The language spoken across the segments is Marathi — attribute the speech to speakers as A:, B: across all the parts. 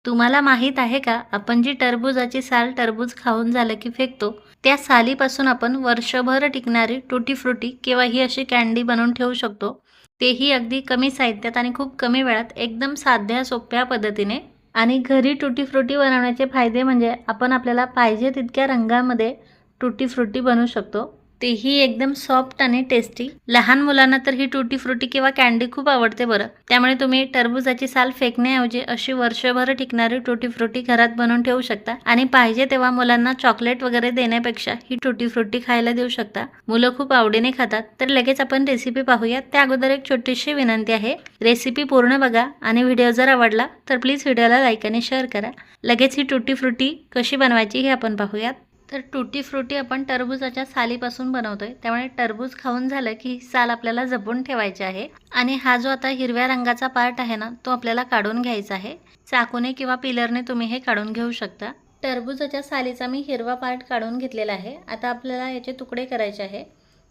A: तुम्हाला माहीत आहे का, आपण जी टरबूजाची साल टरबूज खाऊन झालं की फेकतो, त्या सालीपासून आपण वर्षभर टिकणारी टुटी फ्रुटी किंवा ही अशी कँडी बनवून ठेवू शकतो. तेही अगदी कमी साहित्यात आणि खूप कमी वेळात एकदम साध्या सोप्या पद्धतीने. आणि घरी टुटी फ्रुटी बनवण्याचे फायदे म्हणजे आपण आपल्याला पाहिजे तितक्या रंगामध्ये टुटी फ्रुटी बनवू शकतो. तेही एकदम सॉफ्ट आणि टेस्टी. लहान मुलांना तर ही टुटी फ्रुटी किंवा कँडी खूप आवडते बरं. त्यामुळे तुम्ही टरबूजाची साल फेकण्याऐवजी अशी वर्षभर टिकणारी टुटी फ्रुटी घरात बनवून ठेवू शकता आणि पाहिजे तेव्हा मुलांना चॉकलेट वगैरे देण्यापेक्षा ही टुटी फ्रुटी खायला देऊ शकता. मुलं खूप आवडीने खातात. तर लगेच आपण रेसिपी पाहूया. त्या अगोदर एक छोटीशी विनंती आहे, रेसिपी पूर्ण बघा आणि व्हिडिओ जर आवडला तर प्लीज व्हिडिओला लाईक आणि शेअर करा. लगेच ही टुटी फ्रुटी कशी बनवायची हे आपण पाहूयात. तर टुटी फ्रुटी आपण टरबूजाच्या सालीपासून बनवतोय, त्यामुळे टरबूज खाऊन झालं की ही साल आपल्याला जपून ठेवायची आहे. आणि हा जो आता हिरव्या रंगाचा पार्ट आहे ना, तो आपल्याला काढून घ्यायचा आहे. चाकूने किंवा पिलरने तुम्ही हे काढून घेऊ शकता. टरबूजाच्या सालीचा मी हिरवा पार्ट काढून घेतलेला आहे. आता आपल्याला याचे तुकडे करायचे आहे.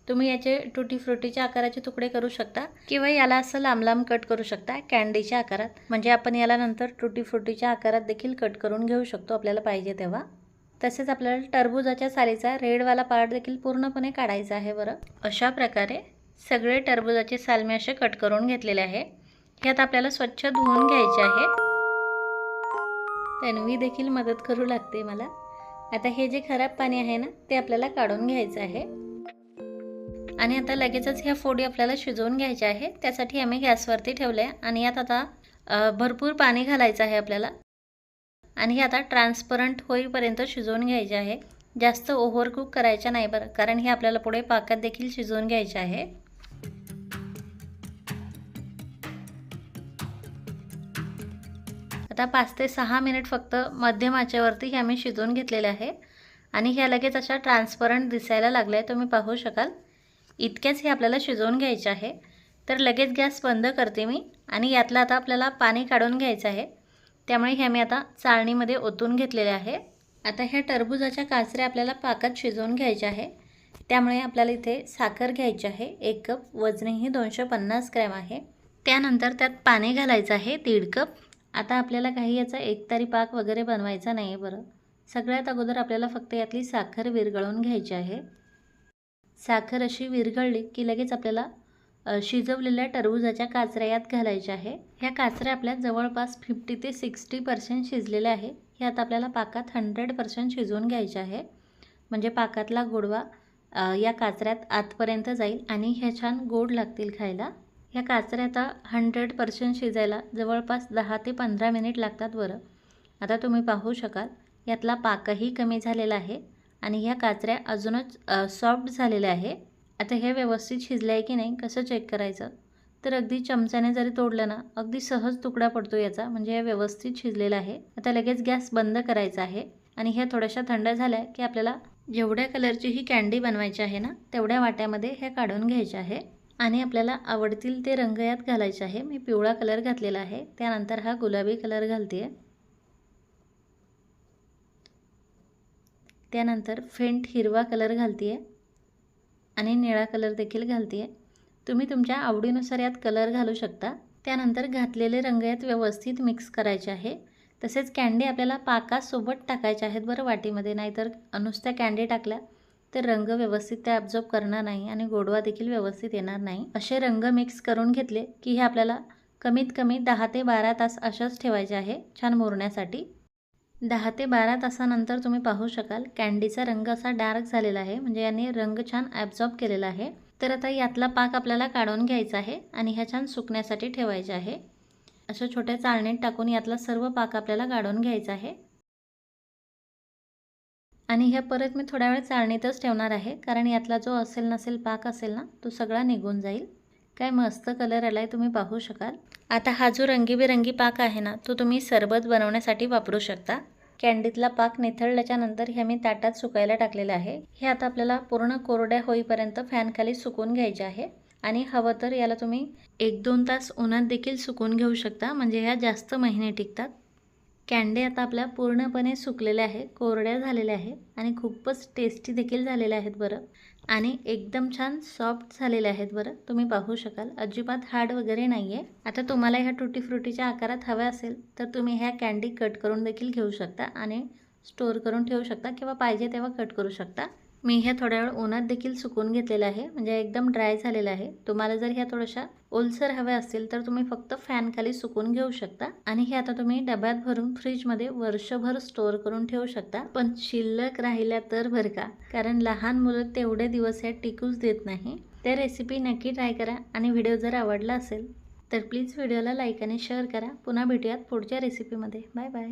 A: तुम्ही याचे टुटी फ्रुटीच्या आकाराचे तुकडे करू शकता किंवा याला असं लांब लांब कट करू शकता कँडीच्या आकारात. म्हणजे आपण याला नंतर टुटी फ्रुटीच्या आकारात देखील कट करून घेऊ शकतो आपल्याला पाहिजे तेव्हा. तसेच आपल्याला टरबूजाच्या सालीचा रेडवाला पार्ट देखील पूर्णपणे काढायचा आहे बरं. अशा प्रकारे सगळे टरबूजाचे साल मी असे कट करून घेतलेले आहे. ह्यात आपल्याला स्वच्छ धुवून घ्यायचे आहे. तन्वी देखील मदत करू लागते मला. आता हे जे खराब पाणी आहे ना, ते आपल्याला काढून घ्यायचं आहे. आणि आता लगेचच ह्या फोडी आपल्याला शिजवून घ्यायच्या आहे. त्यासाठी आम्ही गॅसवरती ठेवले आणि यात आता भरपूर पाणी घालायचं आहे आपल्याला. आणि हे आता ट्रान्सपरंट होईपर्यंत शिजवून घ्यायचे आहे. जास्त ओव्हर कुक करायचं नाही बरं, कारण हे आपल्याला पुढे पाकात देखील शिजवून घ्यायचे आहे. आता 5 ते 6 मिनिट फक्त मध्यम आचेवरती हे आम्ही शिजवून घेतलेले आहे. आणि ह्या लगेच अशा ट्रान्सपरंट दिसायला लागल्या, तुम्ही पाहू शकाल. इतकेच हे आपल्याला शिजवून घ्यायचे आहे. तर लगेच गॅस बंद करते मी आणि यातलं आता आपल्याला पाणी काढून घ्यायचं आहे. त्यामुळे हे मी आता चाळणीमध्ये ओतून घेतलेले आहे. आता ह्या टरबूजाच्या काचऱ्या आपल्याला पाकात शिजवून घ्यायच्या आहे. त्यामुळे आपल्याला इथे साखर घ्यायची आहे 1 कप, वजनही 250 ग्रॅम आहे. त्यानंतर त्यात पाणी घालायचं आहे 1.5 कप. आता आपल्याला काही याचा एकतारी पाक वगैरे बनवायचा नाही आहे बरं. सगळ्यात अगोदर आपल्याला फक्त यातली साखर विरघळून घ्यायची आहे. साखर अशी विरघळली की लगेच आपल्याला शिजवलेल्या टरबूजाच्या काचऱ्या यात घालायच्या आहे. ह्या काचऱ्या आपल्या जवळपास 50 ते 60% शिजलेल्या आहे. ह्यात आपल्याला पाकात 100% शिजवून घ्यायचे आहे. म्हणजे पाकातला गोडवा या काचऱ्यात आतपर्यंत जाईल आणि ह्या छान गोड लागतील खायला. ह्या काचऱ्या आता 100% शिजायला जवळपास 10 ते 15 मिनिट लागतात बरं. आता तुम्ही पाहू शकाल यातला पाकही कमी झालेला आहे आणि ह्या काचऱ्या अजूनच सॉफ्ट झालेल्या आहे. आता हे व्यवस्थित शिजलं आहे की नाही कसं चेक करायचं, तर अगदी चमच्याने जरी तोडलं ना, अगदी सहज तुकडा पडतो याचा. म्हणजे हे व्यवस्थित शिजलेलं आहे. आता लगेच गॅस बंद करायचा आहे आणि ह्या थोड्याशा थंड झाल्या की आपल्याला जेवढ्या कलरची ही कँडी बनवायची आहे ना, तेवढ्या वाट्यामध्ये हे काढून घ्यायचे आहे. आणि आपल्याला आवडतील ते रंग यात घालायचे आहे. मी पिवळा कलर घातलेला आहे. त्यानंतर हा गुलाबी कलर घालते आहे. त्यानंतर फेंट हिरवा कलर घालते आहे आणि निळा कलर देखील घालते आहे. तुम्ही तुमच्या आवडीनुसार यात कलर घालू शकता. त्यानंतर घातलेले रंग यात व्यवस्थित मिक्स करायचे आहे. तसेच कँडी आपल्याला पाकासोबत टाकायच्या आहेत बरं वाटीमध्ये, नाहीतर नुसत्या कँडी टाकल्या तर रंग व्यवस्थित ते ॲब्झॉर्ब करणार नाही आणि गोडवा देखील व्यवस्थित येणार नाही. असे रंग मिक्स करून घेतले की हे आपल्याला कमीत कमी 10 ते 12 तास अशाच ठेवायचे आहे छान मुरण्यासाठी. 10 ते 12 तासानंतर तुम्ही पाहू शकाल कँडीचा रंग असा डार्क झालेला आहे. म्हणजे याने रंग छान ॲब्झॉर्ब केलेला आहे. तर आता यातला पाक आपल्याला काढून घ्यायचा आहे आणि ह्या छान सुकण्यासाठी ठेवायचे आहे. अशा छोट्या चाळणीत टाकून यातला सर्व पाक आपल्याला काढून घ्यायचा आहे. आणि हे परत मी थोड्या वेळ चाळणीतच ठेवणार आहे, कारण यातला जो असेल नसेल पाक असेल ना, तो सगळा निघून जाईल. काय मस्त कलर आला आहे, तुम्ही पाहू शकाल. आता हा जो रंगीबेरंगी पाक आहे ना, तो तुम्ही सरबत बनवण्यासाठी वापरू शकता. कँडीतला पाक निथळल्याच्या नंतर हे मी ताटात सुकायला टाकलेलं आहे. हे आता आपल्याला पूर्ण कोरड्या होईपर्यंत फॅनखाली सुकवून घ्यायचे आहे. आणि हवं तर याला तुम्ही 1-2 तास उन्हात देखील सुकवून घेऊ शकता. म्हणजे ह्या जास्त महिने टिकतात. कँडी आता आपल्या पूर्णपणे सुकलेल्या आहे, कोरड्या झालेल्या आहे आणि खूपच टेस्टी देखील झालेल्या आहेत बरं. आणि एकदम छान सॉफ्ट झालेले आहेत बरं. तुम्ही पाहू शकाल अजिबात हार्ड वगैरे नाही आहे. आता तुम्हाला ह्या टुटी फ्रुटीच्या आकारात हव्या असेल तर तुम्ही ह्या कँडी कट करून देखील घेऊ शकता आणि स्टोअर करून ठेवू शकता किंवा पाहिजे तेव्हा कट करू शकता. मी ह्या थोड्या वेळ उन्हात देखील सुकवून घेतलेलं आहे, म्हणजे एकदम ड्राय झालेलं आहे. तुम्हाला जर ह्या थोड्याशा ओलसर हव्या असतील तर तुम्ही फक्त फॅन खाली सुकवून घेऊ शकता आणि हे आता तुम्ही डब्यात भरून फ्रीजमध्ये वर्षभर स्टोअर करून ठेवू शकता. पण शिल्लक राहिल्या तर बरं का, कारण लहान मुलं तेवढे दिवस हे टिकूच देत नाही. त्या रेसिपी नक्की ट्राय करा आणि व्हिडिओ जर आवडला असेल तर प्लीज व्हिडिओला लाईक आणि शेअर करा. पुन्हा भेटूयात पुढच्या रेसिपीमध्ये. Bye bye.